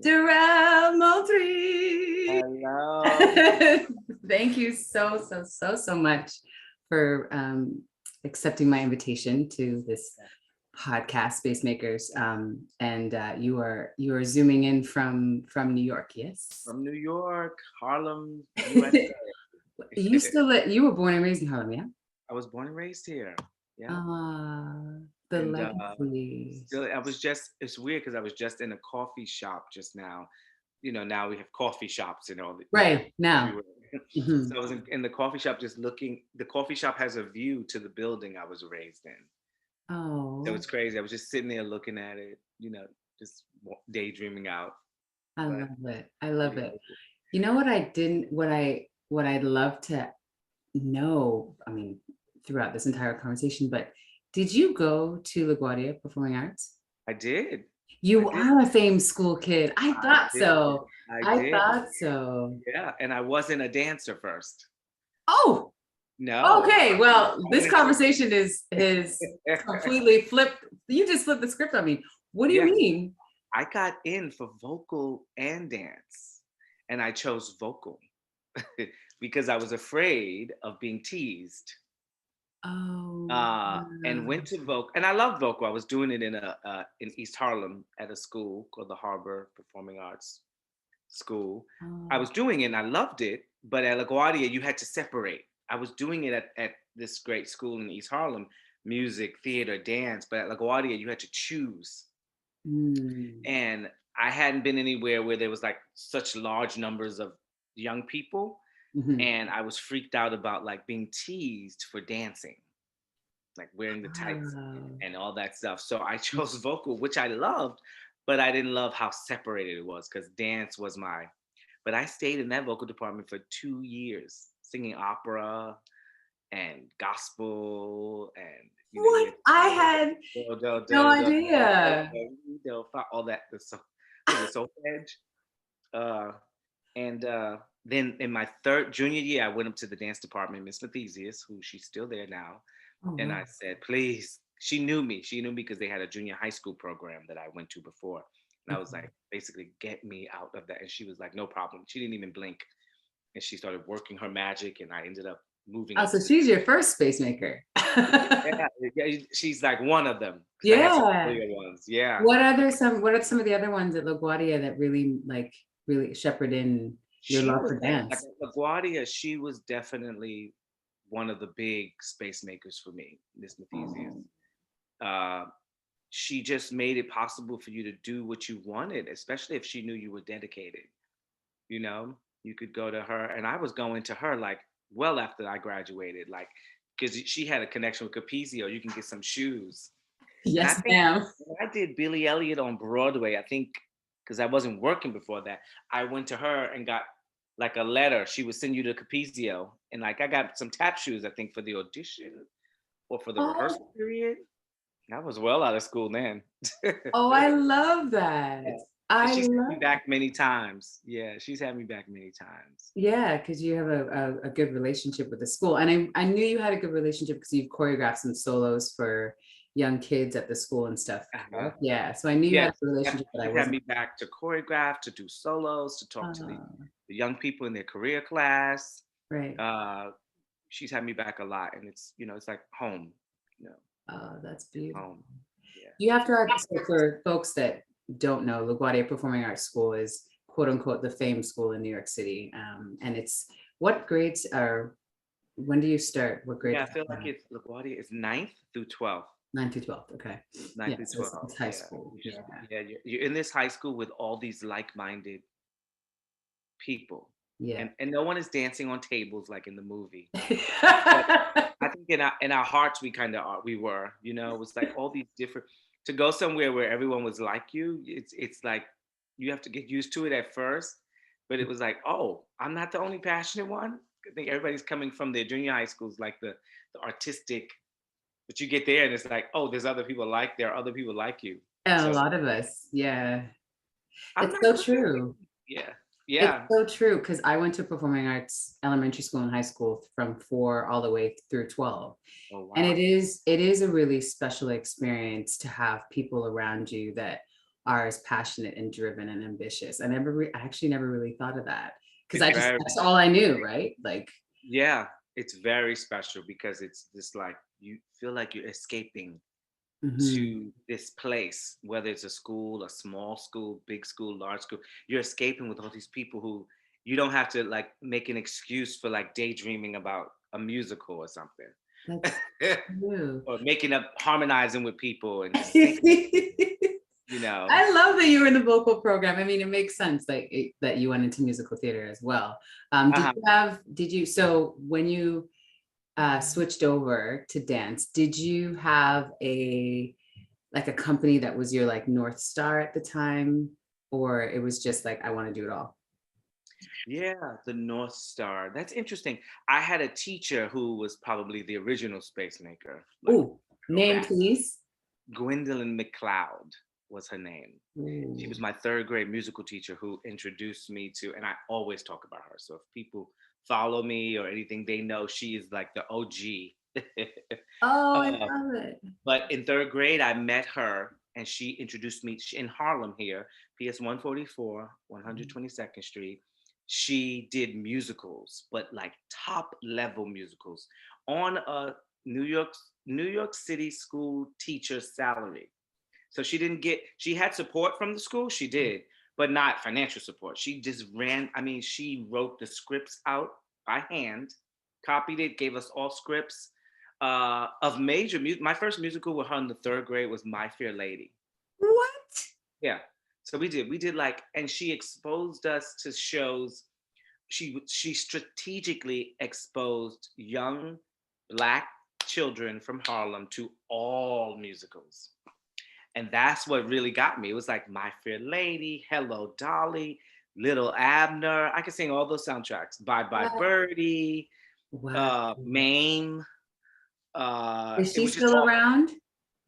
Darrell Moultrie. Hello. Thank you so much for accepting my invitation to this podcast, Spacemakers. And you are zooming in from New York, yes? From New York, Harlem, USA. You were born and raised in Harlem, yeah? I was born and raised here. Yeah. The And legacy. still, it's weird because I was just in a coffee shop just now. Now we have coffee shops and all. Right, now. So I was in the coffee shop just looking. The coffee shop has a view to the building I was raised in. Oh. So it's crazy. I was just sitting there looking at it, just daydreaming out. I love it. I love it. You know what I'd love to know, I mean, throughout this entire conversation, but did you go to LaGuardia Performing Arts? I did. You are a famed school kid. I thought so. I thought so. Yeah, and I wasn't a dancer first. Oh, no. Okay, well, this conversation is completely flipped. You just flipped the script on me. What do you mean? I got in for vocal and dance, and I chose vocal because I was afraid of being teased. Oh. And went to vocal, and I loved vocal. I was doing it in East Harlem at a school called the Harbor Performing Arts School. I was doing it, and I loved it, but at LaGuardia, you had to separate. I was doing it at this great school in East Harlem, music, theater, dance, but at LaGuardia, you had to choose. And I hadn't been anywhere where there was like such large numbers of young people. And I was freaked out about like being teased for dancing, like wearing the tights and all that stuff. So I chose vocal, which I loved, but I didn't love how separated it was because dance was but I stayed in that vocal department for 2 years, singing opera and gospel and what? I had no idea. All that, the soul edge. And then in my junior year, I went up to the dance department, Miss Mathesius, who she's still there now. And I said, please, she knew me because they had a junior high school program that I went to before. And I was like, basically, get me out of that. And she was like, no problem. She didn't even blink. And she started working her magic, and I ended up moving. Oh, so she's your first spacemaker. yeah, she's like one of them. Yeah. Ones. Yeah. What are some of the other ones at LaGuardia that really shepherded in your love for dance? Like LaGuardia, she was definitely one of the big space makers for me, Miss Mathesius. She just made it possible for you to do what you wanted, especially if she knew you were dedicated. You could go to her, and I was going to her like well after I graduated, like because she had a connection with Capizio. You can get some shoes. Yes, ma'am. I did Billy Elliot on Broadway, I think, because I wasn't working before that. I went to her and got like a letter. She would send you to Capizio, and like I got some tap shoes, I think, for the audition or for the rehearsal period. I was well out of school then. Oh, I love that. She's had me back many times. Yeah, she's had me back many times. Yeah, because you have a good relationship with the school. And I knew you had a good relationship because you've choreographed some solos for young kids at the school and stuff. Yeah, so I knew you had a relationship. She had me back to choreograph, to do solos, to talk to the young people in their career class. Right. She's had me back a lot, and it's it's like home. Oh, that's beautiful. Home. Yeah. You have to for folks that don't know, LaGuardia Performing Arts School is quote unquote the famed school in New York City, and it's what grades are? When do you start? What grade? Yeah, I feel like it's LaGuardia is 9th through 12th. 9th through 12th. Okay. 9th through 12th. It's high school. You're in this high school with all these like-minded people. Yeah. And no one is dancing on tables like in the movie. I think in our hearts we kind of are. We were. It was like all these different. To go somewhere where everyone was like you, it's like you have to get used to it at first. But it was like, oh, I'm not the only passionate one. I think everybody's coming from their junior high schools, like the artistic. But you get there and it's like, oh, there are other people like you. A lot of us, yeah. It's so true. Yeah. It's so true because I went to performing arts elementary school and high school from 4 all the way through 12. Oh, wow. And it is a really special experience to have people around you that are as passionate and driven and ambitious. I actually never really thought of that because It's very, that's all I knew, right? Like, yeah, it's very special because it's just like you feel like you're escaping mhm. to this place, whether it's a school, a small school, big school, large school. You're escaping with all these people who you don't have to like make an excuse for like daydreaming about a musical or something. That's true. Or making up harmonizing with people and singing, you know. I love that you were in the vocal program. I mean, it makes sense that you went into musical theater as well. Uh-huh. So when you switched over to dance, did you have like a company that was your like North Star at the time? Or it was just like, I want to do it all? Yeah, the North Star. That's interesting. I had a teacher who was probably the original Spacemaker. Like, Oh, go name back. please. Gwendolyn McLeod was her name. She Ooh. was my third grade musical teacher who introduced me to, and I always talk about her. So if people follow me or anything, they know she is like the OG. Oh, I Uh, love it. but in third grade, I met her and she introduced me in Harlem here, PS 144, 122nd Street. She did musicals, but like top level musicals on a New York New York City school teacher salary. So she had support from the school, she did, but not financial support. She just ran, I mean, she wrote the scripts out by hand, copied it, gave us all scripts of major music. My first musical with her in the third grade was My Fair Lady. What? Yeah. So we did like, and she exposed us to shows. She strategically exposed young Black children from Harlem to all musicals. And that's what really got me. It was like My Fair Lady, Hello Dolly, Little Abner. I could sing all those soundtracks. Bye Bye What? Birdie, Wow. Mame. Is It she was just still all. around?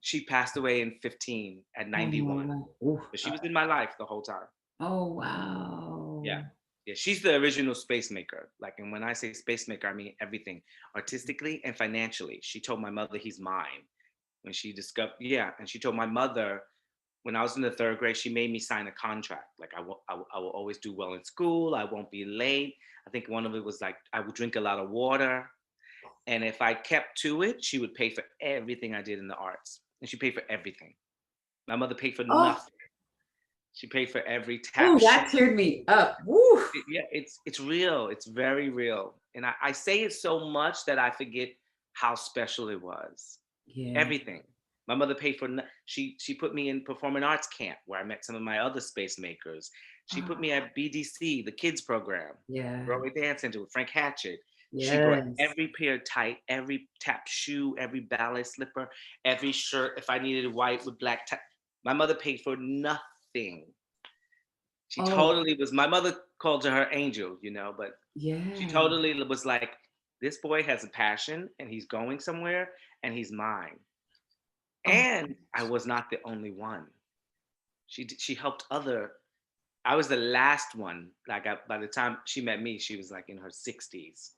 She passed away in 15 at Oh, 91, wow. Ooh. but she was in my life the whole time. Oh, Yeah. wow. Yeah, she's the original space maker. Like, and when I say space maker, I mean everything, artistically and financially. She told my mother he's mine when she discovered. Yeah, and she told my mother when I was in the third grade, she made me sign a contract. Like I will always do well in school. I won't be late. I think one of it was like I would drink a lot of water, and if I kept to it, she would pay for everything I did in the arts, and she paid for everything. My mother paid for Oh, nothing. She paid for every tap oh, shoe. that teared me up. Woo. Yeah, it's real. It's very real. And I say it so much that I forget how special it was. Yeah. Everything. My mother paid for. She put me in performing arts camp where I met some of my other space makers. She put Oh, me at BDC, the kids program, yeah. Broadway Dance Center with Frank Hatchett. She brought Yes. every pair of tight, every tap shoe, every ballet slipper, every shirt. If I needed white with black tie, my mother paid for nothing. She Oh, totally was. My mother called her angel, but she yeah. totally was like, this boy has a passion and he's going somewhere and he's mine. Oh, And I was not the only one. She helped other. I was the last one. Like by the time she met me, she was like in her 60s.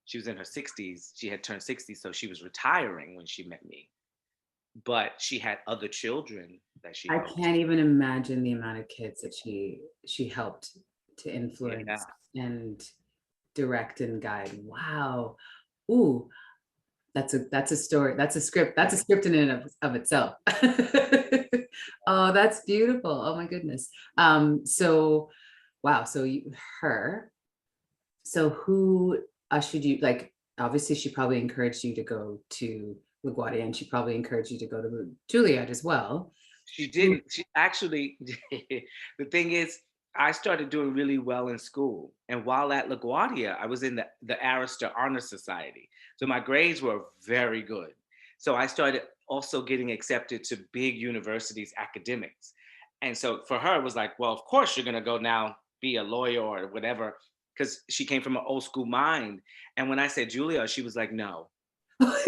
She was in her 60s. She had turned 60, so she was retiring when she met me. But she had other children that she I helped. can't even imagine the amount of kids that she helped to Yeah. influence and direct and guide. Wow. Ooh, that's a story. That's a script. That's a script in and of itself. Oh, that's beautiful. Oh my goodness. So wow. So her. So who ushered you? Like, obviously, she probably encouraged you to go to LaGuardia, and she probably encouraged you to go to Juilliard as well. She Who- didn't. She actually, the thing is, I started doing really well in school. And while at LaGuardia, I was in the Arista Honor Society. So my grades were very good. So I started also getting accepted to big universities, academics. And so for her, it was like, well, of course you're going to go now be a lawyer or whatever, because she came from an old school mind. And when I said Julia, she was like, no, because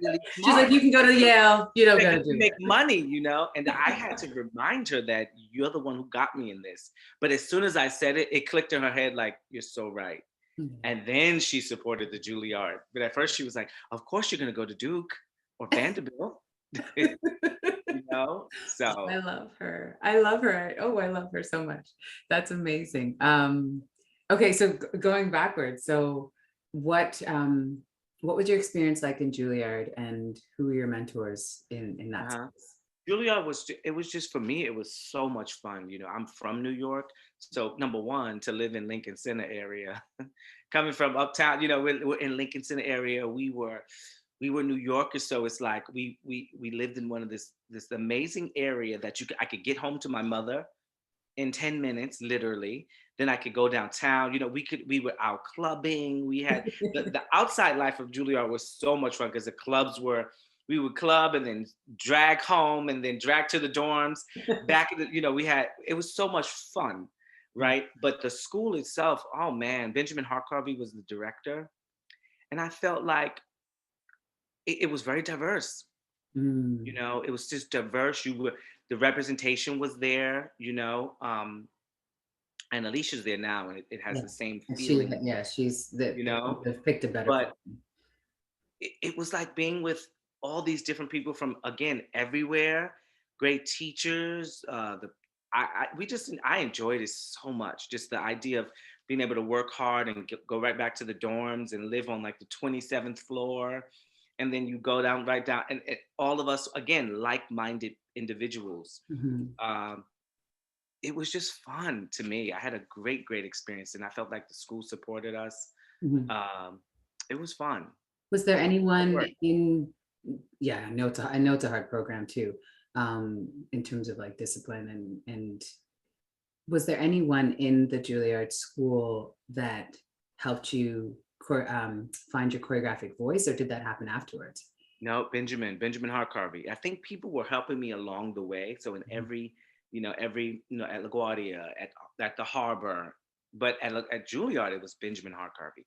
you're really She's like, smart. you can go to Yale. You don't Like, go to you make Juilliard. money. And I had to remind her that you're the one who got me in this. But as soon as I said it, it clicked in her head like, you're so right. And then she supported the Juilliard. But at first she was like, of course you're going to go to Duke or Vanderbilt. you know? I So love her. I love her. Oh, I love her so much. That's amazing. Okay, so going backwards, so what what was your experience like in Juilliard, and who were your mentors in that uh-huh. space? Juilliard it was just for me, it was so much fun. You know, I'm from New York. So number one, to live in Lincoln Center area, coming from uptown, you know, we're in Lincoln Center area. We were New Yorkers, so it's like we lived in one of this amazing area that I could get home to my mother in 10 minutes, literally. Then I could go downtown. You know, we were out clubbing. We had the outside life of Juilliard was so much fun because the clubs were, we would club and then drag home and then drag to the dorms. Back in the, you know, it was so much fun, right? But the school itself, oh man, Benjamin Harkarvey was the director. And I felt like it was very diverse. You Mm, know, it was just diverse. The representation was there, you know. And Alicia's there now, and it has yeah. the same And feeling, yeah, she's you know. they've picked a better But person. it was like being with all these different people from again everywhere, great teachers. I enjoyed it so much. Just the idea of being able to work hard and go right back to the dorms and live on like the 27th floor, and then you go down right down, and all of us again like-minded individuals. Mhm, Um, it was just fun to me. I had a great experience, and I felt like the school supported us. mhm. Um, it was fun. Was there It was hard anyone work. in, yeah, I know it's a hard program too, in terms of like discipline, and was there anyone in the Juilliard school that helped you find your choreographic voice, or did that happen afterwards? No, Benjamin Harkarvey. I think people were helping me along the way. So in Mhm. at LaGuardia, at the Harbor, but at Juilliard, it was Benjamin Harkarvey,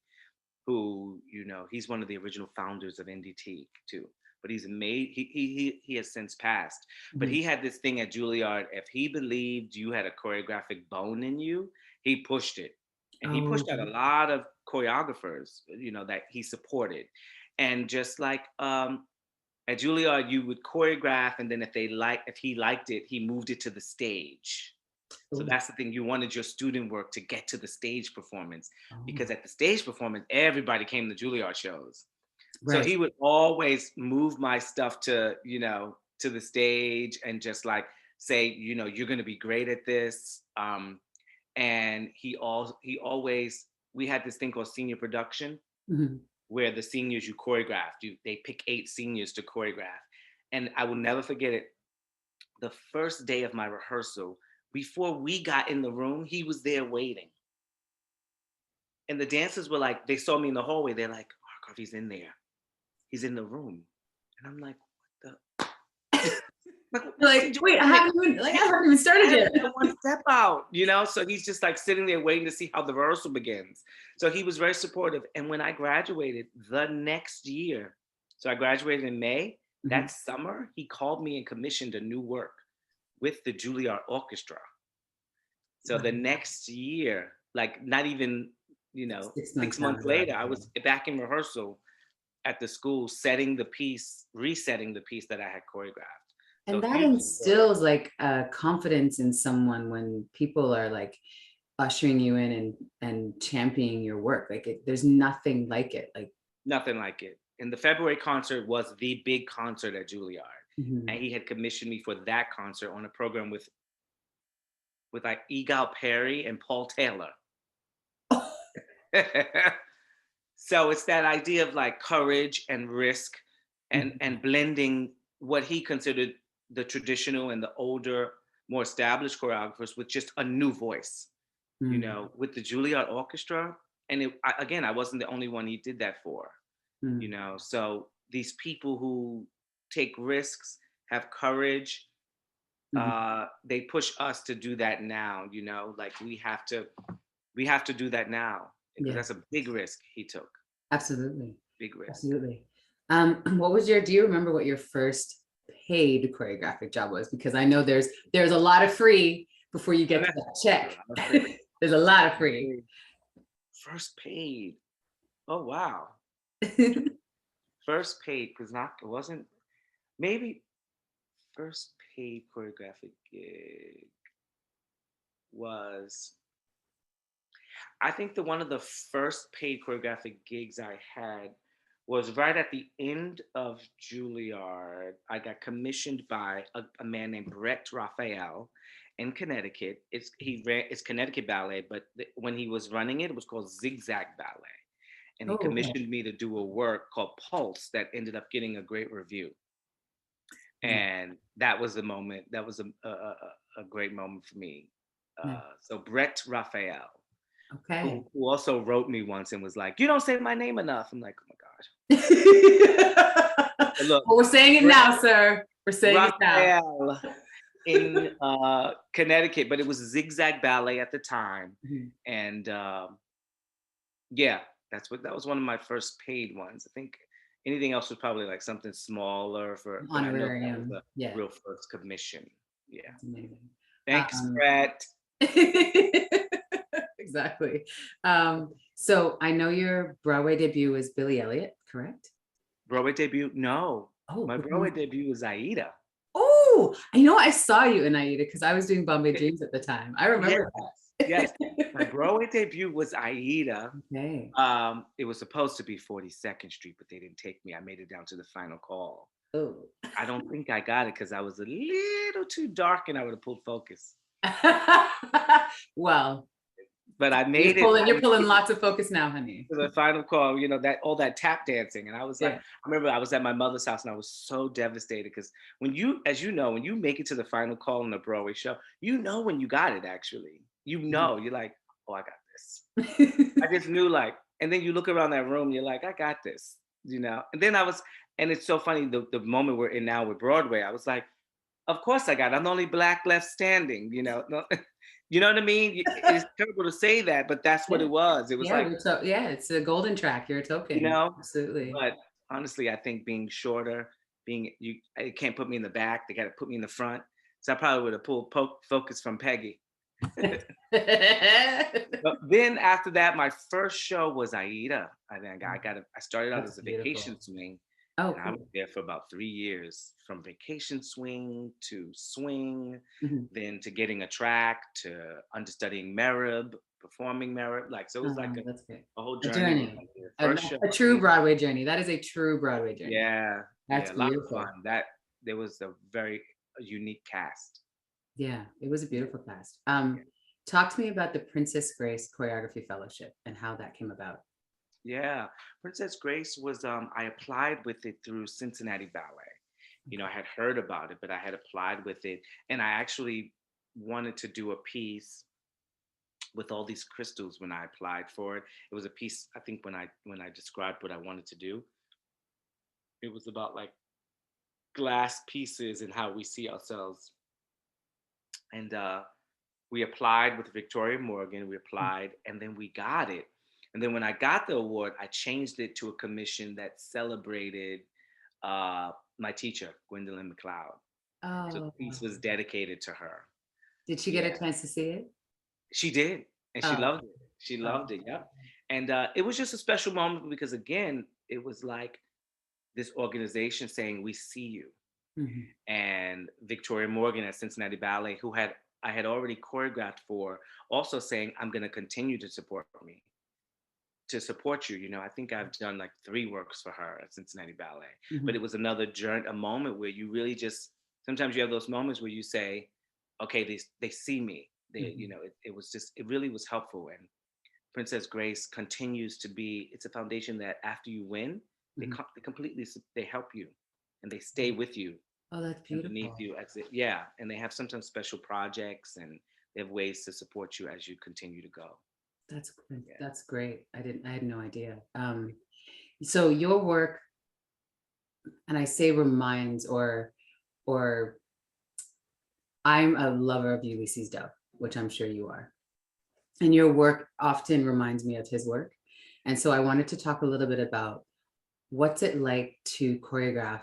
who, you know, he's one of the original founders of NDT too. But he has since passed. But Mhm. he had this thing at Juilliard. If he believed you had a choreographic bone in you, he pushed it. And he Oh, pushed out a lot of choreographers, you know, that he supported. And just like at Juilliard, you would choreograph, and then if he liked it, he moved it to the stage. So oh, that's the thing. You wanted your student work to get to the stage performance, oh, because at the stage performance, everybody came to Juilliard shows. So right. he would always move my stuff to, to the stage and just like say, you're going to be great at this. And he always, we had this thing called senior production, Mhm. where the seniors you choreographed, they pick 8 seniors to choreograph. And I will never forget it. The first day of my rehearsal, before we got in the room, he was there waiting. And the dancers were like, they saw me in the hallway. They're like, Markov, he's in there. He's in the room. And I'm like, what the? Like, You're what's he like, doing wait, in there? I haven't even I started haven't yet. done one step out, So he's just like sitting there waiting to see how the rehearsal begins. So he was very supportive. And when I graduated the next year, so I graduated in May, Mhm. that summer, he called me and commissioned a new work with the Juilliard Orchestra. So the Wow. next year, like not even, 6 months six down months the road. later, I was back in rehearsal at the school, resetting the piece that I had choreographed. So And that huge support. instills like a confidence in someone when people are like ushering you in and championing your work. Like there's nothing like it. Like, Nothing like it. And the February concert was the big concert at Juilliard. And mhm. he had commissioned me for that concert on a program with like Egal Perry and Paul Taylor. So it's that idea of like courage and risk, and blending what he considered the traditional and the older, more established choreographers with just a new voice, Mhm. with the Juilliard Orchestra. And again, I wasn't the only one he did that for. Mhm. So these people who take risks, have courage, Mhm. they push us to do that now. Like we have to do that now, because Yeah, that's a big risk he took. absolutely. Big risk. Absolutely. Do you remember what your first paid choreographic job was? Because I know there's a lot of free before you get to that A check. lot of free. There's a lot of free. First paid. Oh wow. First paid, because not it wasn't maybe first paid choreographic gig was, I think one of the first paid choreographic gigs I had was right at the end of Juilliard. I got commissioned by a man named Brett Raphael in Connecticut. It's Connecticut Ballet, but when he was running it, it was called Zigzag Ballet. And he Oh, okay. commissioned me to do a work called Pulse that ended up getting a great review. Yeah. And that was a moment. That was a great moment for me. Yeah. So Brett Raphael, Okay. who also wrote me once and was like, "You don't say my name enough." I'm like, "Oh my God." Look, Well, we're saying it Brett now, sir. We're saying it now. Raphael in Connecticut, but it was Zigzag Ballet at the time, Mhm. and yeah, that was one of my first paid ones. I think anything else was probably like something smaller but I know that was Honorarium. a Yeah. real first commission. Yeah. That's amazing. Thanks, Brett. Exactly. So I know your Broadway debut was Billy Elliot, correct? Broadway debut? No. Oh, My Broadway debut was Aida. oh, I know I saw you in Aida because I was doing Bombay Dreams at the time. I remember Yes. that. My Broadway debut was Aida. Okay. It was supposed to be 42nd Street, but they didn't take me. I made it down to the final call. Oh. I don't think I got it because I was a little too dark and I would have pulled focus. Well, But I made you're pulling lots of focus now, honey. to the final call, that all that tap dancing. And I was like, Yeah. I remember I was at my mother's house and I was so devastated because as you know, when you make it to the final call in a Broadway show, when you got it actually. You're like, oh, I got this. I just knew and then you look around that room, you're like, I got this, And then and it's so funny, the moment we're in now with Broadway, I was like, of course I got it. I'm the only Black left standing, No, you know what I mean? It's terrible to say that, but that's what it was. It was it's a golden track. You're a token. Absolutely. But honestly, I think being shorter, it can't put me in the back. They got to put me in the front. So I probably would have pulled focus from Peggy. But then after that, my first show was Aida. I started out as a vacation swing. Oh, and I was there for about 3 years, from vacation swing to swing, then to getting a track to understudying Merib, performing Merib. So it was a whole journey. A true Broadway journey. That is a true Broadway journey. Yeah, that's a lot beautiful. of fun. There was a very unique cast. Yeah, it was a beautiful cast. Talk to me about the Princess Grace Choreography Fellowship and how that came about. Yeah, Princess Grace was, I applied with it through Cincinnati Ballet. I had heard about it, but I had applied with it. And I actually wanted to do a piece with all these crystals when I applied for it. It was a piece, I think when I described what I wanted to do, it was about glass pieces and how we see ourselves. And we applied with Victoria Morgan, and then we got it. And then when I got the award, I changed it to a commission that celebrated my teacher, Gwendolyn MacLeod. Oh, so the piece was dedicated to her. Did she get a chance to see it? She did, and she loved it. She loved it, yep. And it was just a special moment because, again, it was like this organization saying, we see you. And Victoria Morgan at Cincinnati Ballet, who I had already choreographed for, also saying, I'm going to continue to support you. I think I've done 3 works for her at Cincinnati Ballet. But it was another journey, a moment where you really sometimes you have those moments where you say, okay, they see me. It really was helpful. And Princess Grace continues to be, it's a foundation that after you win, they help you and they stay with you. Oh, that's beautiful. Beneath you and they have sometimes special projects and they have ways to support you as you continue to go. That's great. I had no idea. So your work, and I say reminds or I'm a lover of Ulysses Dove, which I'm sure you are. And your work often reminds me of his work. And so I wanted to talk a little bit about what's it like to choreograph,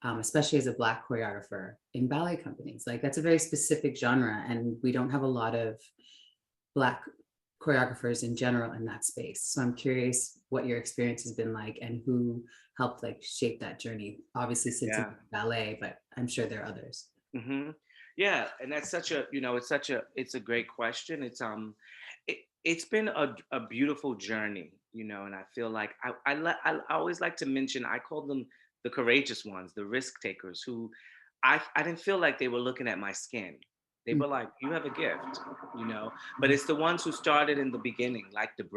especially as a Black choreographer in ballet companies. That's a very specific genre, and we don't have a lot of Black choreographers in general in that space. So I'm curious what your experience has been like and who helped shape that journey. Obviously Cincinnati Ballet, but I'm sure there are others. hmm Yeah, and that's such a, it's a great question. It's been a beautiful journey, and I feel like I always like to mention, I call them the courageous ones, the risk takers, who I didn't feel like they were looking at my skin. They were like, you have a gift, but it's the ones who started in the beginning, like the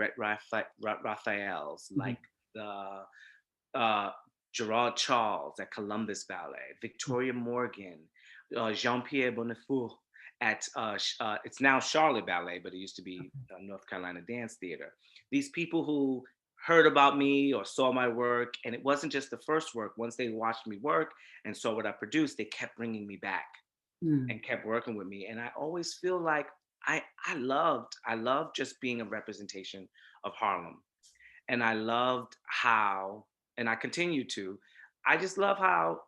Raphaels, like the uh, Gerard Charles at Columbus Ballet, Victoria Morgan, Jean-Pierre Bonifour at it's now Charlotte Ballet, but it used to be North Carolina Dance Theater. These people who heard about me or saw my work, and it wasn't just the first work. Once they watched me work and saw what I produced, they kept bringing me back Mm. and kept working with me. And I always feel like I loved just being a representation of Harlem, and I loved how, and I continue to, I just love how,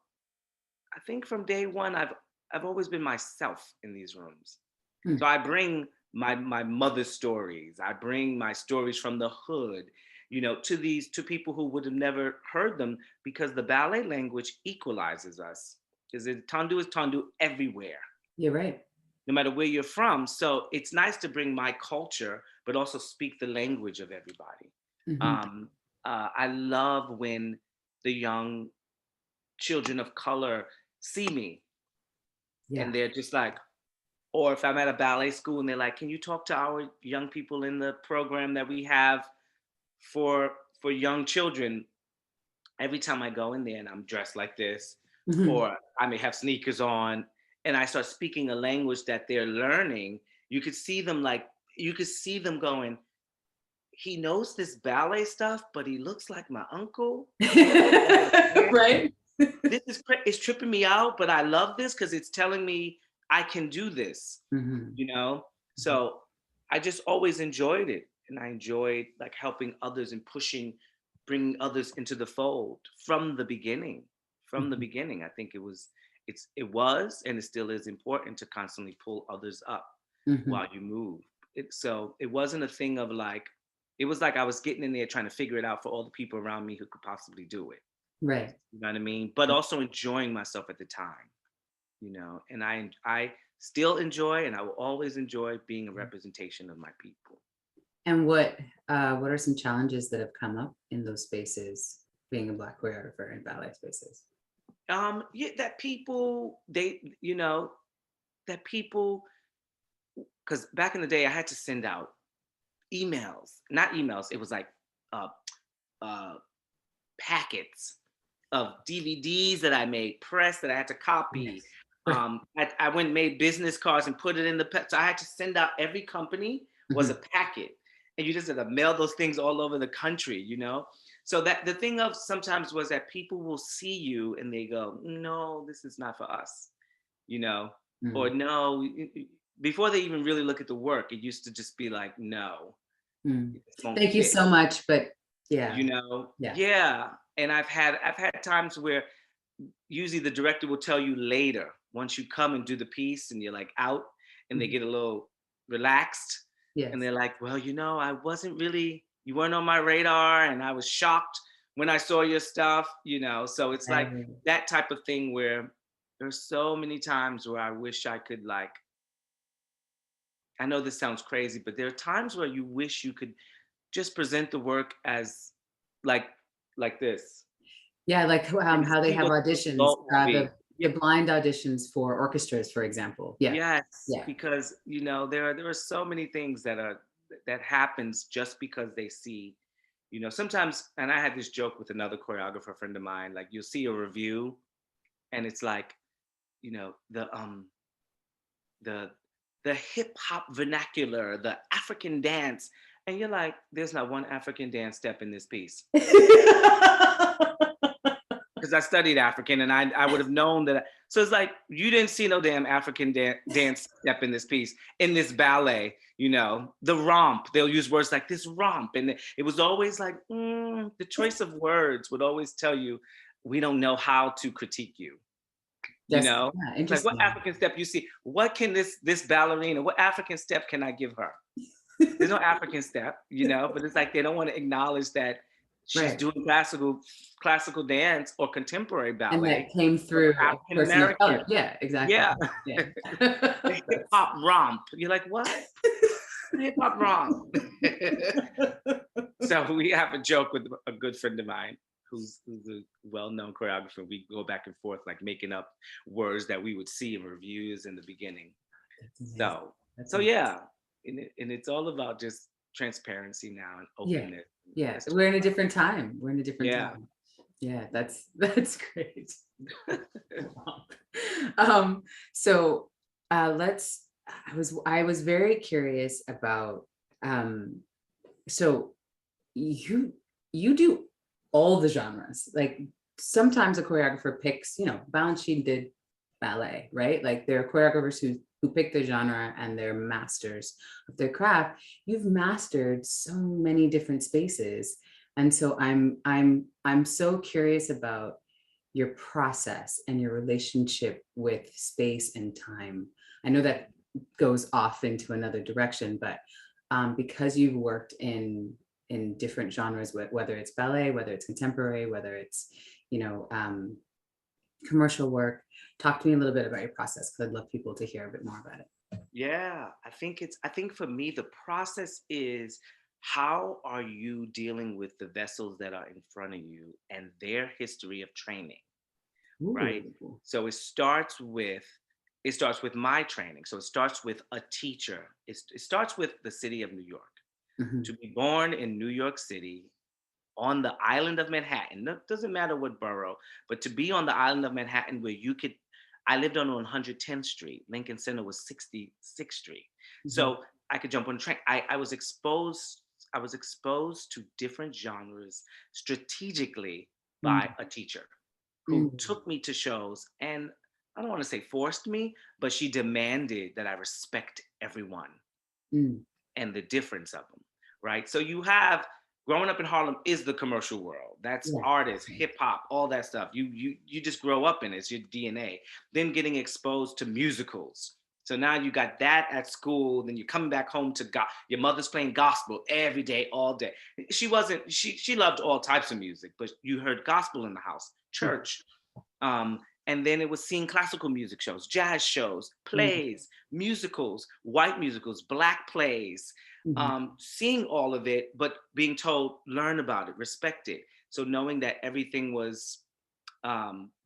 I think from day one I've always been myself in these rooms. Mm. So I bring my mother's stories. I bring my stories from the hood, to people who would have never heard them, because the ballet language equalizes us. Is it Tandu is Tandu everywhere, You're right. no matter where you're from. So it's nice to bring my culture, but also speak the language of everybody. Hmm. Um, I love when the young children of color see me Yeah. and they're just like, or if I'm at a ballet school and they're like, can you talk to our young people in the program that we have for young children? Every time I go in there and I'm dressed like this, Hmm. or I may have sneakers on, and I start speaking a language that they're learning, you could see them going, he knows this ballet stuff, but he looks like my uncle. Right. It's tripping me out, but I love this because it's telling me I can do this, Hmm. you know? So I just always enjoyed it. And I enjoyed like helping others and bringing others into the fold from the beginning. From the Hmm. beginning, I think it was, and it still is important to constantly pull others up Hmm. while you move. So it wasn't a thing of like, it was like I was getting in there trying to figure it out for all the people around me who could possibly do it. Right. You know what I mean? But also enjoying myself at the time, and I still enjoy, and I will always enjoy being a representation of my people. And what are some challenges that have come up in those spaces, being a Black choreographer in ballet spaces? Yeah, that people, that people, because back in the day I had to send out emails, not emails. It was like uh, uh, packets of DVDs that I made, press that I had to copy. Yes. Right. I went and made business cards and put it in so I had to send out, every company was a Mhm. packet, and you just had to mail those things all over the country. So that the thing of sometimes was that people will see you and they go, no, this is not for us, you know, or Mm. no, before they even really look at the work, it used to just be like, no, Mm. it just won't Thank you fit. so much, but yeah, yeah. Yeah. And I've had times where usually the director will tell you later, once you come and do the piece and you're like out, and they Mhm. get a little relaxed, and Yes. they're like, well, I wasn't really, you weren't on my radar, and I was shocked when I saw your stuff. So it's like Right. that type of thing where there's so many times where I wish I could, like, I know this sounds crazy, but there are times where you wish you could just present the work as like this, Yeah, like and how they see have what the auditions, result will be. the blind auditions for orchestras, for example. Yeah, Yes, yeah. because there are so many things that happens just because they see, sometimes. And I had this joke with another choreographer friend of mine. Like, you'll see a review, and it's like, the the hip hop vernacular, the African dance, and you're like, there's not one African dance step in this piece, because I studied African, and I would have known that. So it's like, you didn't see no damn African dance step in this piece, in this ballet. The romp. They'll use words like this romp, and it was always like, the choice of words would always tell you, we don't know how to critique you. Just yeah, It's like, what interesting. African step you see? What can this ballerina? What African step can I give her? There's no African step, but it's like they don't want to acknowledge that she's doing classical dance or contemporary And ballet. that came through a African person of color. American. Yeah, exactly. Yeah. Yeah. The hip hop romp. You're like, what? Hip hop romp. So we have a joke with a good friend of mine who's a well-known choreographer. We go back and forth, like making up words that we would see in reviews in the beginning. So yeah, and it's all about just transparency now and openness. Yeah, we're in a different time. We're in a different Yeah. time. Yeah, that's great. So I was very curious about so you do all the genres. Like sometimes a choreographer picks, Balanchine did ballet, right? Like there are choreographers who pick their genre and they're masters of their craft. You've mastered so many different spaces. And so I'm so curious about your process and your relationship with space and time. I know that goes off into another direction, but because you've worked in different genres, whether it's ballet, whether it's contemporary, whether it's, commercial work, talk to me a little bit about your process, because I'd love people to hear a bit more about it. Yeah, I think for me, the process is, how are you dealing with the vessels that are in front of you and their history of training, right? Ooh. So it starts with my training. So it starts with a teacher. It starts with the city of New York. Mhm. To be born in New York City on the island of Manhattan, it doesn't matter what borough, but to be on the island of Manhattan where I lived on 110th Street. Lincoln Center was 66th Street. Mhm. So I could jump on a train. I was exposed to different genres strategically by a teacher who took me to shows, and I don't want to say forced me, but she demanded that I respect everyone and the difference of them, right? So you have, growing up in Harlem is the commercial world. That's artists, hip hop, all that stuff. You just grow up in it. It's your DNA. Then getting exposed to musicals. So now you got that at school. Then you're coming back home to your mother's playing gospel every day, all day. She loved all types of music, but you heard gospel in the house, church. And then it was seeing classical music shows, jazz shows, plays, musicals, white musicals, black plays, seeing all of it, but being told, learn about it, respect it. So knowing that everything was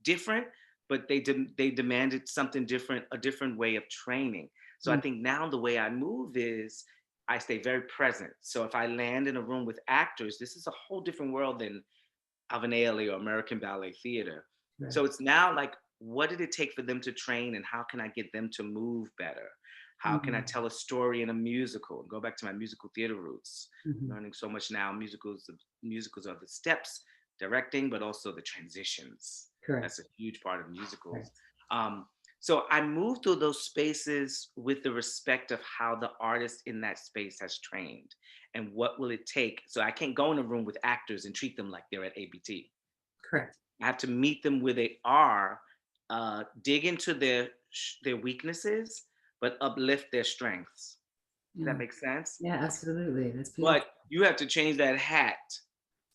different, but they demanded something different, a different way of training. So I think now the way I move is I stay very present. So if I land in a room with actors, this is a whole different world than of an ALA or American Ballet Theater. Right. So it's now like, what did it take for them to train, and how can I get them to move better? How can I tell a story in a musical? Go back to my musical theater roots. Learning so much now. Musicals are the steps, directing, but also the transitions. Correct. That's a huge part of musicals. So I move through those spaces with the respect of how the artist in that space has trained, and what will it take. So I can't go in a room with actors and treat them like they're at ABT. Correct. I have to meet them where they are, dig into their weaknesses, but uplift their strengths. Does that make sense? Yeah, absolutely. That's beautiful. But you have to change that hat.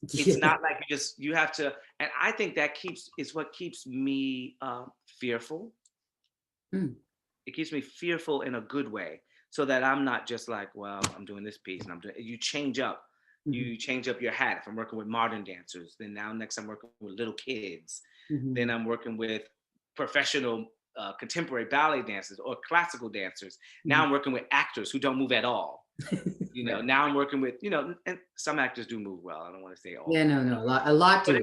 It's not like you have to, and I think that is what keeps me fearful. It keeps me fearful in a good way, so that I'm not just like, well, I'm doing this piece and you change up. You change up your hat. If I'm working with modern dancers, then now next I'm working with little kids. Then I'm working with professional contemporary ballet dancers or classical dancers. Now I'm working with actors who don't move at all. Now I'm working with, and some actors do move well. I don't want to say all. Yeah, no, a lot do.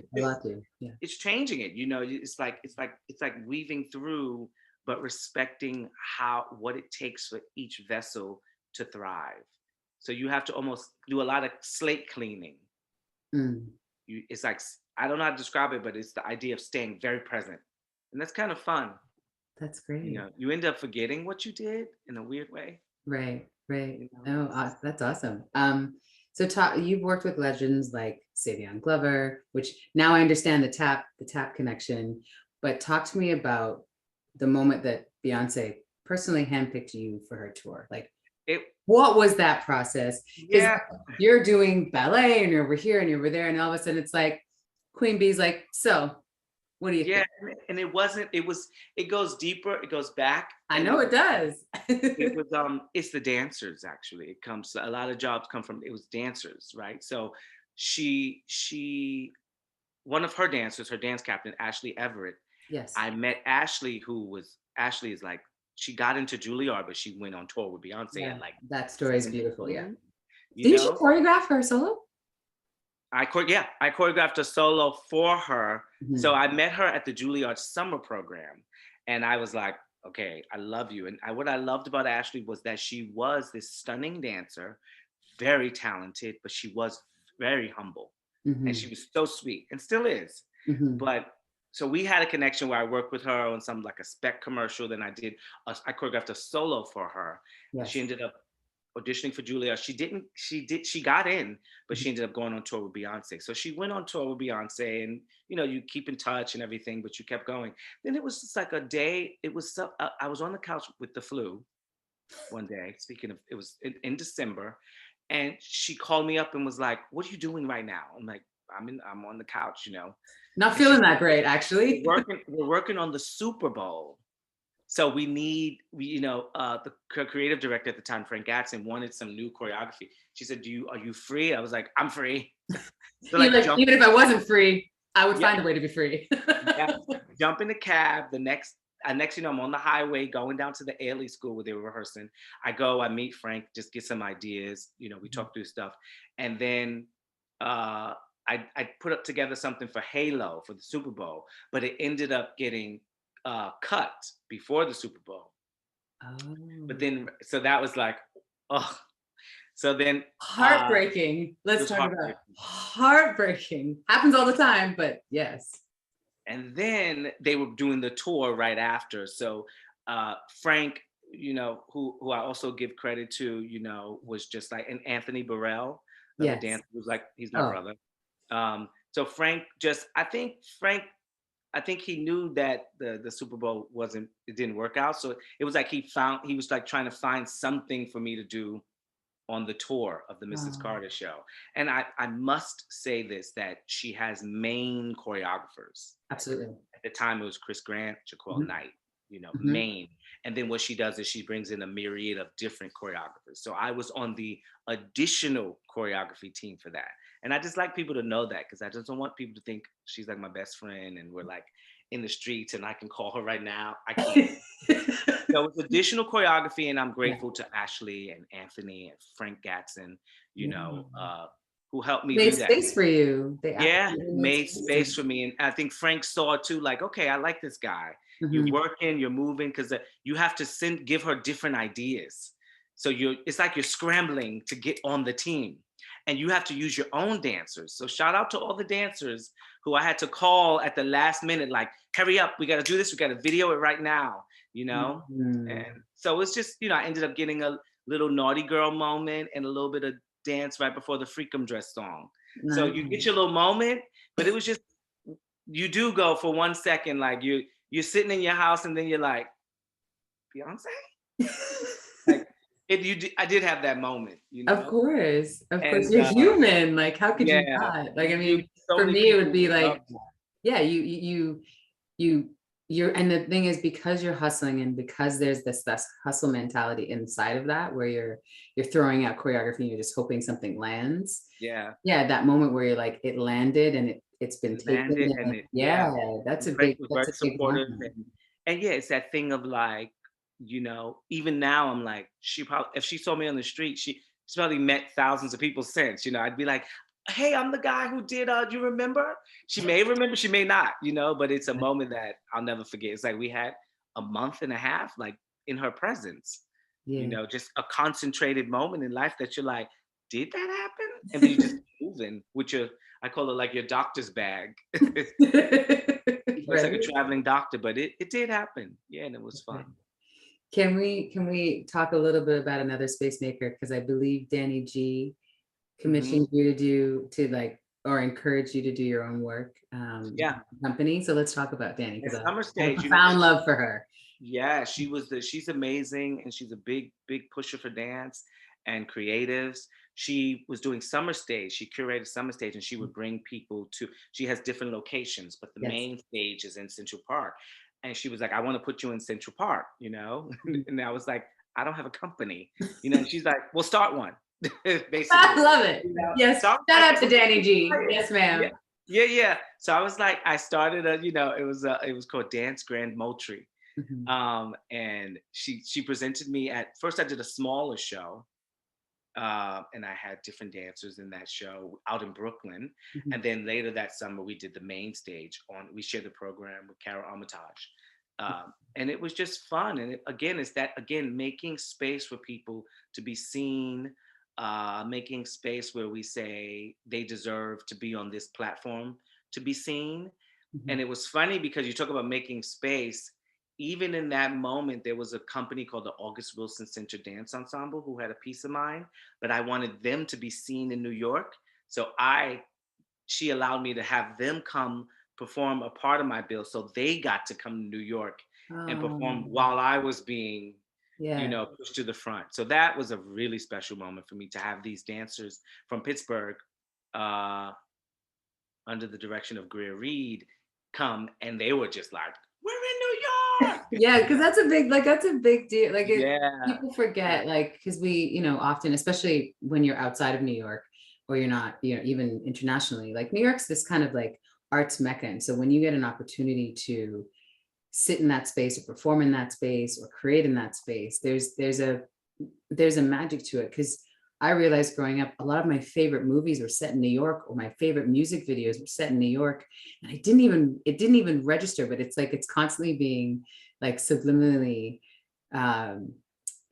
Yeah. It's changing it. It's like weaving through, but respecting what it takes for each vessel to thrive. So you have to almost do a lot of slate cleaning. It's like, I don't know how to describe it, but it's the idea of staying very present. And that's kind of fun. That's great. You end up forgetting what you did in a weird way. Right. Oh, that's awesome. So you've worked with legends like Savion Glover, which now I understand the tap connection, but talk to me about the moment that Beyonce personally handpicked you for her tour. Like, it, What was that process? Because yeah, you're doing ballet and you're over here and you're over there, and all of a sudden it's like Queen Bee's like, so what do you yeah. think? And it wasn't, it goes deeper, it goes back. I And know it does. it's the dancers actually. It comes, a lot of jobs come from, it was dancers, right? So she one of her dancers, her dance captain, Ashley Everett. Yes. I met Ashley, Ashley is like, she got into Juilliard, but she went on tour with Beyonce Yeah, at like that story is beautiful. Yeah. 17, you Didn't she know? choreograph her solo? I choreographed a solo for her. Mhm. So I met her at the Juilliard summer program, and I was like, okay, I love you. And what I loved about Ashley was that she was this stunning dancer, very talented, but she was very humble, and she Mhm. was so sweet, and still is. Mhm. But so we had a connection where I worked with her on some like a spec commercial. Then I choreographed a solo for her. She Yes. ended up auditioning for Julia. She got in, but Mhm. she ended up going on tour with Beyonce. So she went on tour with Beyonce, and you keep in touch and everything, but you kept going. Then it was just like a day. I was on the couch with the flu one day. Speaking of, it was in December, and she called me up and was like, "What are you doing right now?" I'm like, I'm on the couch. Not And she feeling said, that great, actually. we're working on the Super Bowl. So the creative director at the time, Frank Gatson, wanted some new choreography. She said, are you free?" I was like, "I'm free." So You're like like, even if I wasn't free, I would yeah, find a way to be free. yeah, jump in the cab. Next, I'm on the highway going down to the Ailey School where they were rehearsing. I meet Frank, just get some ideas. We talk through stuff, and then uh, I put up together something for Halo for the Super Bowl, but it ended up getting cut before the Super Bowl. But Oh. then, so that was like, oh, so then Heartbreaking. it Let's was talk about heartbreaking. heartbreaking. Happens all the time, but yes. And then they were doing the tour right after. So Frank, who I also give credit to, was just like, and Anthony Burrell, the Yes. dancer, was like, he's my Oh. brother. So I think he knew that the Super Bowl it didn't work out. So it was like he was like trying to find something for me to do on the tour of the Mrs. Oh. Carter show. And I must say this, that she has main choreographers. Absolutely. At the time, it was Chris Grant, Jaquel Mhm. Knight, Mhm. main. And then what she does is she brings in a myriad of different choreographers. So I was on the additional choreography team for that. And I just like people to know that, because I just don't want people to think she's like my best friend and we're like in the streets and I can call her right now. I can't. So it's additional choreography, and I'm Yeah. grateful to Ashley and Anthony and Frank Gatson, Yeah. who helped me Made do that. space for you. They Yeah, absolutely made made space for space for me. And I think Frank saw too, like, okay, I like this guy. you. You're Mhm. working, you're moving, because you have to give her different ideas. So it's like you're scrambling to get on the team, and you have to use your own dancers. So shout out to all the dancers who I had to call at the last minute, like, hurry up, we got to do this, we got to video it right now. Mhm. And so it's just, I ended up getting a little naughty girl moment and a little bit of dance right before the Freakum Dress song. So you get Nice. your little moment, but it was just, you do go for 1 second, like you're sitting in your house and then you're like, Beyonce? Like I did have that moment. Of course. Of course. And You're human. Like, how could you yeah, not? Like, I mean, so for many me, it would people be love like, that. yeah, you're, and the thing is, because you're hustling and because there's this hustle mentality inside of that, where you're throwing out choreography and you're just hoping something lands. Yeah, Yeah, that moment where you're like, it landed and it's been it taken. landed, and And yeah, and Frank was that's very a big supportive, moment. and yeah, it's that thing of like, even now I'm like, if she saw me on the street, she's probably met thousands of people since. I'd be like, hey, I'm the guy who did do you remember? She may remember, she may not, but it's a moment that I'll never forget. It's like we had a month and a half like in her presence, Yeah. just a concentrated moment in life that you're like, did that happen? And then you just keep moving with I call it like your doctor's bag. It's like a Right. traveling doctor, but it did happen. Yeah, and it was Okay. fun. Can we talk a little bit about another space maker? Because I believe Danny G Hmm. commissioned you to like, or encourage you to do your own work, Yeah, company. So let's talk about Danny, at because I summer have a stage, profound love for her. Yeah, she's amazing, and she's a big pusher for dance and creatives. She was doing summer stage. She curated summer stage, and she would bring people to. She has different locations, but the Yes. main stage is in Central Park. And she was like, "I want to put you in Central Park," and I was like, "I don't have a company," And she's like, "Well, start one," I basically. love it. So Yes. I was Shout like, out to "Well, Danny G. yeah, Yes, yeah, ma'am. yeah." So I was like, I started it was called Dance Grand Moultrie. Mhm. And she presented me at first. I did a smaller show, and I had different dancers in that show out in Brooklyn. Mhm. And then later that summer, we did the main stage on. We shared the program with Carol Armitage, and it was just fun. And it's that again making space for people to be seen, making space where we say they deserve to be on this platform to be seen. Mhm. And it was funny because you talk about making space. Even in that moment, there was a company called the August Wilson Center Dance Ensemble who had a piece of mine, but I wanted them to be seen in New York. So she allowed me to have them come perform a part of my bill. So they got to come to New York and perform while I was being, Yeah. pushed to the front. So that was a really special moment for me to have these dancers from Pittsburgh, uh, under the direction of Greer Reed, come, and they were just like, "We're in New York!" Yeah, because that's a big deal. Like Yeah, people yeah, forget, like, because we, often, especially when you're outside of New York or you're not, even internationally, like New York's this kind of like arts mecca. And so when you get an opportunity to sit in that space or perform in that space or create in that space, there's a magic to it. Because I realized growing up, a lot of my favorite movies were set in New York, or my favorite music videos were set in New York. And it didn't even register, but it's like it's constantly being like subliminally um,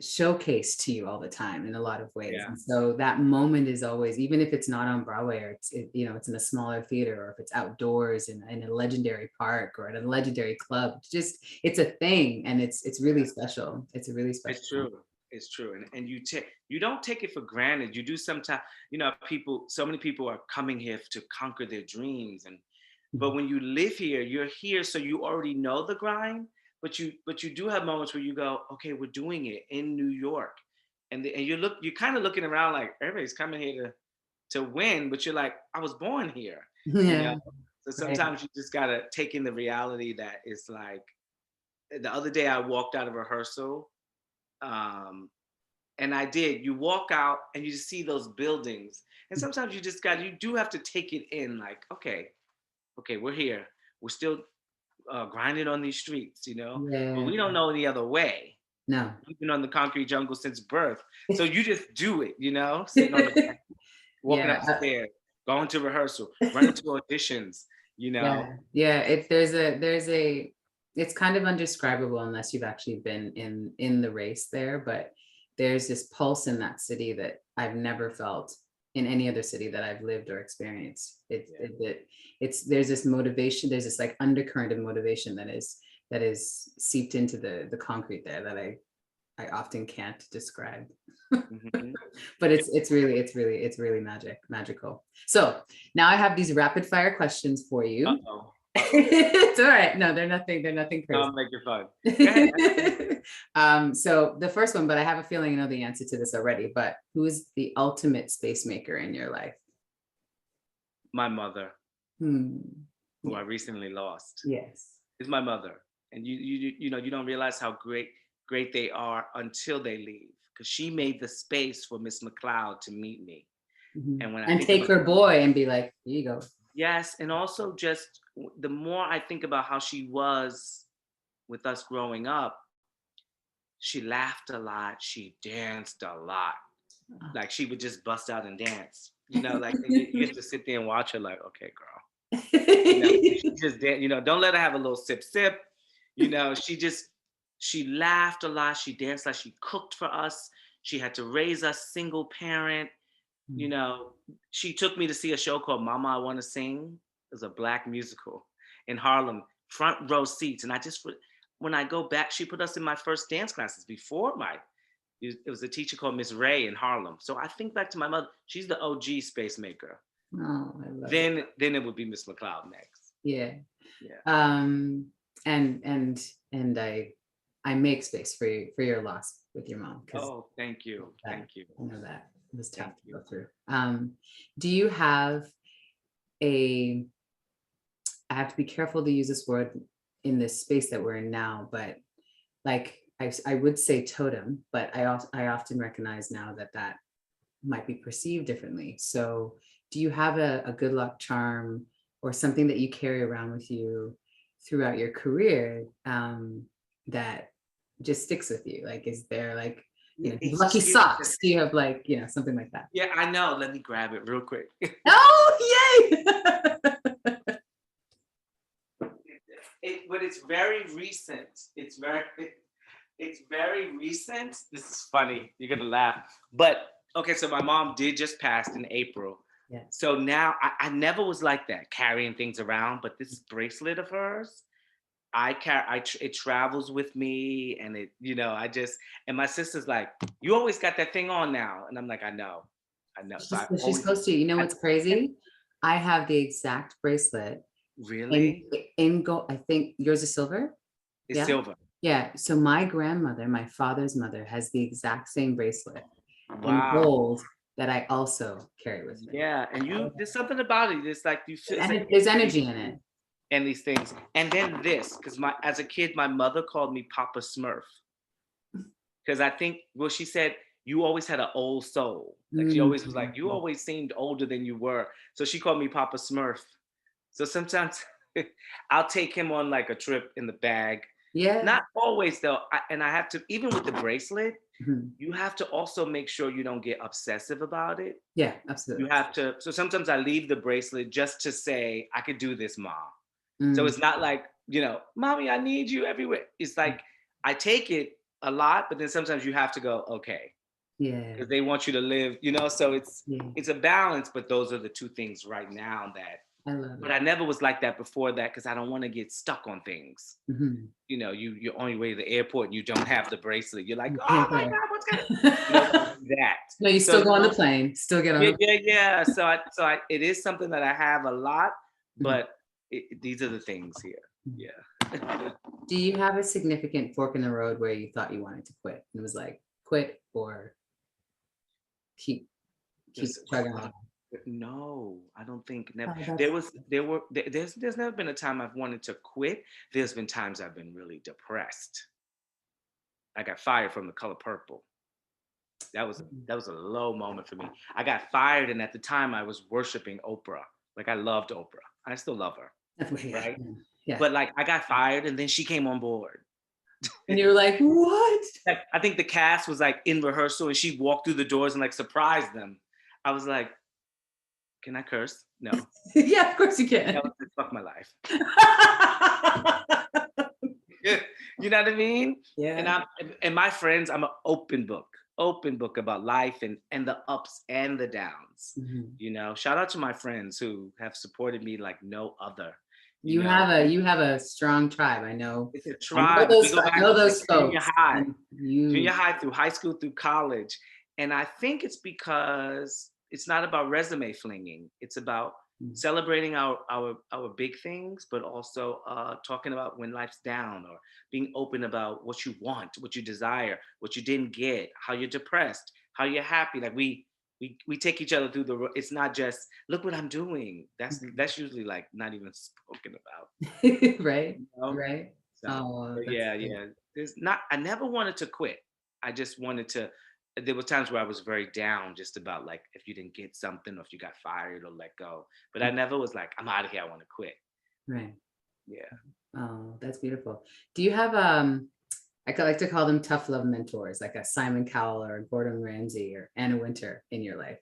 showcased to you all the time in a lot of ways. yeah. And so that moment is always, even if it's not on Broadway, or it's in a smaller theater, or if it's outdoors in a legendary park or at a legendary club, it's a thing, and it's really special. It's a really special It's moment. true. It's true. And you don't take it for granted. You do sometimes, so many people are coming here to conquer their dreams. But Mhm. when you live here, you're here, so you already know the grind. But you do have moments where you go, okay, we're doing it in New York. And you're kind of looking around like everybody's coming here to win, but you're like, I was born here, you know? Yeah, So right. sometimes you just gotta take in the reality that it's like the other day I walked out of rehearsal, um, and I did. You walk out and you just see those buildings, and sometimes you do have to take it in. Like, okay, we're here. We're still grinding on these streets, but Yeah, we don't know any other way. no. We've been on the concrete jungle since birth, so you just do it, sitting on the bench, walking Yeah, up the stairs, going to rehearsal, running to auditions, you know. yeah. There's a it's kind of undescribable unless you've actually been in the race there, but there's this pulse in that city that I've never felt in any other city that I've lived or experienced. Yeah, It's there's this motivation, there's this like undercurrent of motivation that is seeped into the concrete there that I often can't describe. hmm But it's really magical. So now I have these rapid fire questions for you. Uh-oh. Uh-oh. It's all right. No, they're nothing crazy. I'll make it fun. Go ahead. So the first one, but I have a feeling I know the answer to this already, but who is the ultimate space maker in your life? My mother, Hmm. who I Yeah. recently lost, Yes. is my mother. And you don't realize how great they are until they leave. Because she made the space for Miss McLeod to meet me. Mhm. And when I And think take about her boy and be like, here you go. yes, and also just the more I think about how she was with us growing up, she laughed a lot, she danced a lot. Like she would just bust out and dance. Like and you have to sit there and watch her like, okay, girl. She just don't let her have a little sip sip. She laughed a lot, she danced like she cooked for us. She had to raise us single parent. you know she took me to see a show called Mama I Want to Sing. It was a black musical in Harlem, front row seats. And when I go back, she put us in my first dance classes before my it was a teacher called Miss Ray in Harlem. So I think back to my mother. She's the OG space maker. Oh, I love it. Then it would be Miss McLeod next. Yeah. Yeah. Um, and I I make space for your loss with your mom. Oh, thank you. Thank you. I know that it was tough Thank to you. go through. Do you have a, I have to be careful to use this word in this space that we're in now, but like I would say totem, but I often recognize now that that might be perceived differently. So do you have a good luck charm or something that you carry around with you throughout your career that just sticks with you? Like, is there like, you know, It's lucky cute. socks? Do you have like, you know, something like that? Yeah, I know. Let me grab it real quick. Oh, yay! But it's very recent. It's very recent. This is funny. You're gonna laugh. But okay, so my mom did just pass in April. Yeah. So now I never was like that, carrying things around. But this bracelet of hers, it travels with me, and it, you know, and my sister's like, you always got that thing on now, and I'm like, I know. So She's supposed to, you know what's crazy? I have the exact bracelet really, in gold. I think yours is silver. it's Yeah. silver. Yeah. So my grandmother, my father's mother, has the exact same bracelet in Wow. gold that I also carry with me. Yeah, and there's something about it. It's like you feel it's like There's energy in it. and these things. And then this, because as a kid, my mother called me Papa Smurf. Because I think, well, she said, you always had an old soul. Like she always was like, you always seemed older than you were. So she called me Papa Smurf. So sometimes I'll take him on like a trip in the bag. Yeah. Not always though. And I have to, even with the bracelet, Mhm. you have to also make sure you don't get obsessive about it. Yeah, absolutely. You have to, so sometimes I leave the bracelet just to say, I could do this, mom. So it's not like, you know, mommy, I need you everywhere. It's like, I take it a lot, but then sometimes you have to go, okay. Yeah. Because they want you to live, you know, so it's a balance, but those are the two things right now that, I love but it. I never was like that before that because I don't want to get stuck on things. Mhm. You know, you're on your way to the airport and you don't have the bracelet. You're like, You oh can't my go. God, what's gonna, you know, that. No, you So still go on the plane, still get on. yeah. So it is something that I have a lot, Mhm. but these are the things here. Yeah. Do you have a significant fork in the road where you thought you wanted to quit? And it was like quit or keep chugging on? No, I don't think never. Oh, There's never been a time I've wanted to quit. There's been times I've been really depressed. I got fired from The Color Purple. That was a low moment for me. I got fired, and at the time I was worshiping Oprah. Like I loved Oprah. I still love her, right? Yeah. But like I got fired, and then she came on board. And you were like, what? Like, I think the cast was like in rehearsal, and she walked through the doors and like surprised them. I was like, can I curse? No. Yeah, of course you can. That was like, fuck my life. You know what I mean? Yeah. And my friends, I'm an open book about life and the ups and the downs. Mhm. You know, shout out to my friends who have supported me like no other. You have a strong tribe. I know. It's a I know tribe. We those, go I back know to those junior folks. high, And you, junior high through high school through college, and I think it's because it's not about resume flinging. It's about celebrating our big things, but also talking about when life's down or being open about what you want, what you desire, what you didn't get, how you're depressed, how you're happy. Like we take each other through the. It's not just look what I'm doing. That's usually like not even spoken about. right, You know? right. So, Oh, but that's yeah, great. yeah. There's not. I never wanted to quit. I just wanted to. There were times where I was very down, just about like if you didn't get something, or if you got fired or let go. But I never was like, I'm out of here. I want to quit. Right. Yeah. Oh, that's beautiful. Do you have I could like to call them tough love mentors, like a Simon Cowell or Gordon Ramsay or Anna Winter in your life?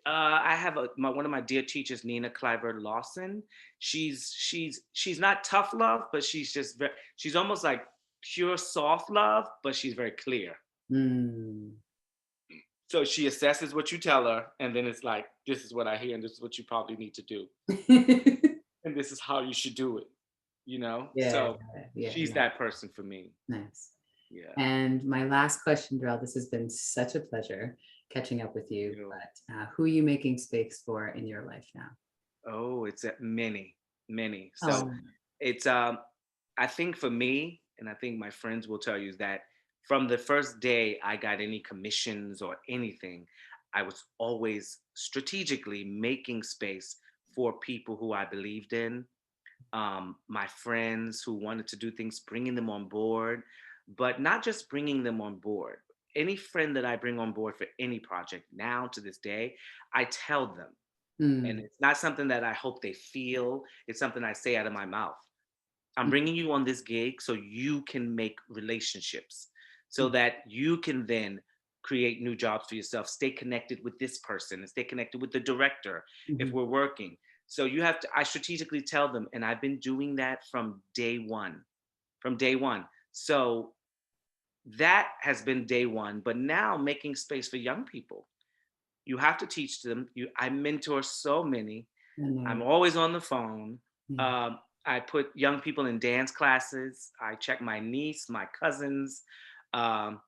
I have one of my dear teachers, Nina Cliver Lawson. She's not tough love, but she's almost like pure soft love, but she's very clear. Mm. So she assesses what you tell her, and then it's like, this is what I hear, and this is what you probably need to do, and this is how you should do it. You know. Yeah, So yeah, she's that person for me. nice. Yeah. And my last question, Darrell, this has been such a pleasure catching up with you, but who are you making space for in your life now? Oh, it's many. So it's I think for me, and I think my friends will tell you, is that from the first day I got any commissions or anything, I was always strategically making space for people who I believed in, my friends who wanted to do things, bringing them on board, but not just bringing them on board. Any friend that I bring on board for any project now to this day, I tell them. And Mm. it's not something that I hope they feel, it's something I say out of my mouth. I'm bringing you on this gig so you can make relationships, so that you can then create new jobs for yourself, stay connected with this person and stay connected with the director if Mhm. we're working. So you have to, I strategically tell them, and I've been doing that from day one, from day one. So that has been day one, but now making space for young people. You have to teach them. I mentor so many. I I'm know. always on the phone. Yeah. Um, I put young people in dance classes. I check my niece, my cousins. Um,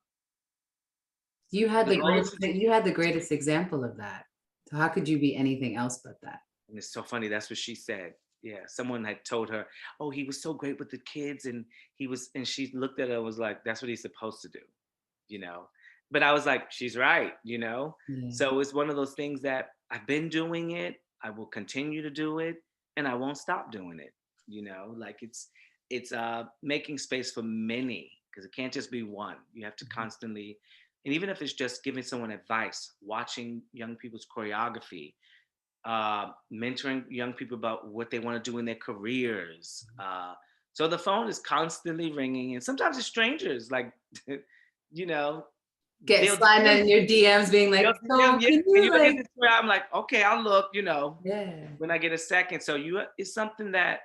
the goal is to teach. You had the greatest example of that. So how could you be anything else but that? And it's so funny. That's what she said. Yeah, someone had told her, "Oh, he was so great with the kids," and he was. And she looked at her and was like, "That's what he's supposed to do," you know. But I was like, "She's right," you know. Yeah. So it's one of those things that I've been doing it. I will continue to do it, and I won't stop doing it. You know, like it's making space for many, because it can't just be one. You have to Mhm. constantly, and even if it's just giving someone advice, watching young people's choreography, mentoring young people about what they want to do in their careers. So the phone is constantly ringing, and sometimes it's strangers, like, you know, Get they'll sliding in your DMs being they'll like, DM, so yeah, can can you you look at like, this? I'm like, okay, I'll look, yeah. when I get a second. So it's something that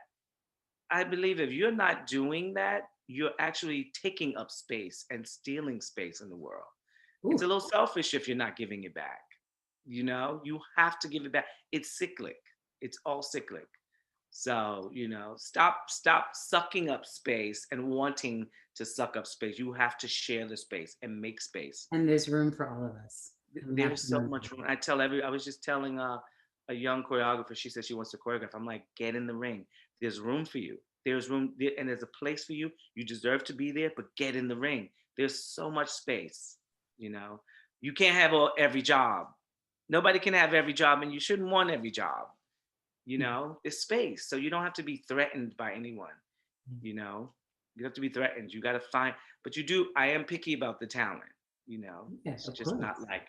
I believe if you're not doing that, you're actually taking up space and stealing space in the world. It's a Ooh. little selfish if you're not giving it back. You have to give it back. It's cyclic. It's all cyclic. So, stop sucking up space and wanting to suck up space. You have to share the space and make space. And there's room for all of us. And There that's is so wonderful. much room. I was just telling a young choreographer, she said she wants to choreograph. I'm like, get in the ring. There's room for you. There's room and there's a place for you. You deserve to be there, but get in the ring. There's so much space, you know. You can't have every job. Nobody can have every job, and you shouldn't want every job. It's space. So you don't have to be threatened by anyone, you know. You don't have to be threatened. You got to find, but you do. I am picky about the talent, Yeah, It's of just not course. like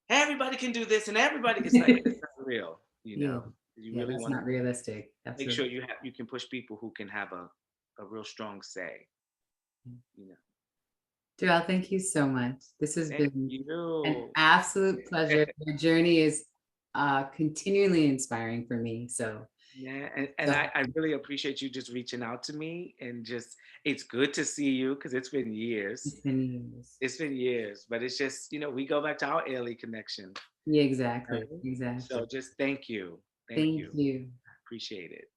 everybody can do this and everybody. It's like it's not real, Yeah. You Yeah, really that's want not to realistic. make Absolutely. sure you can push people who can have a real strong say, you know. Darrell, thank you so much. This has Thank been an you. absolute pleasure. Your journey is continually inspiring for me. Yeah, and So I really appreciate you just reaching out to me, and just it's good to see you because it's been years. it's been years. It's been years, but it's just, we go back to our early connection. Yeah, exactly. Right? Exactly. So just thank you. Thank Thank you. you. Appreciate it.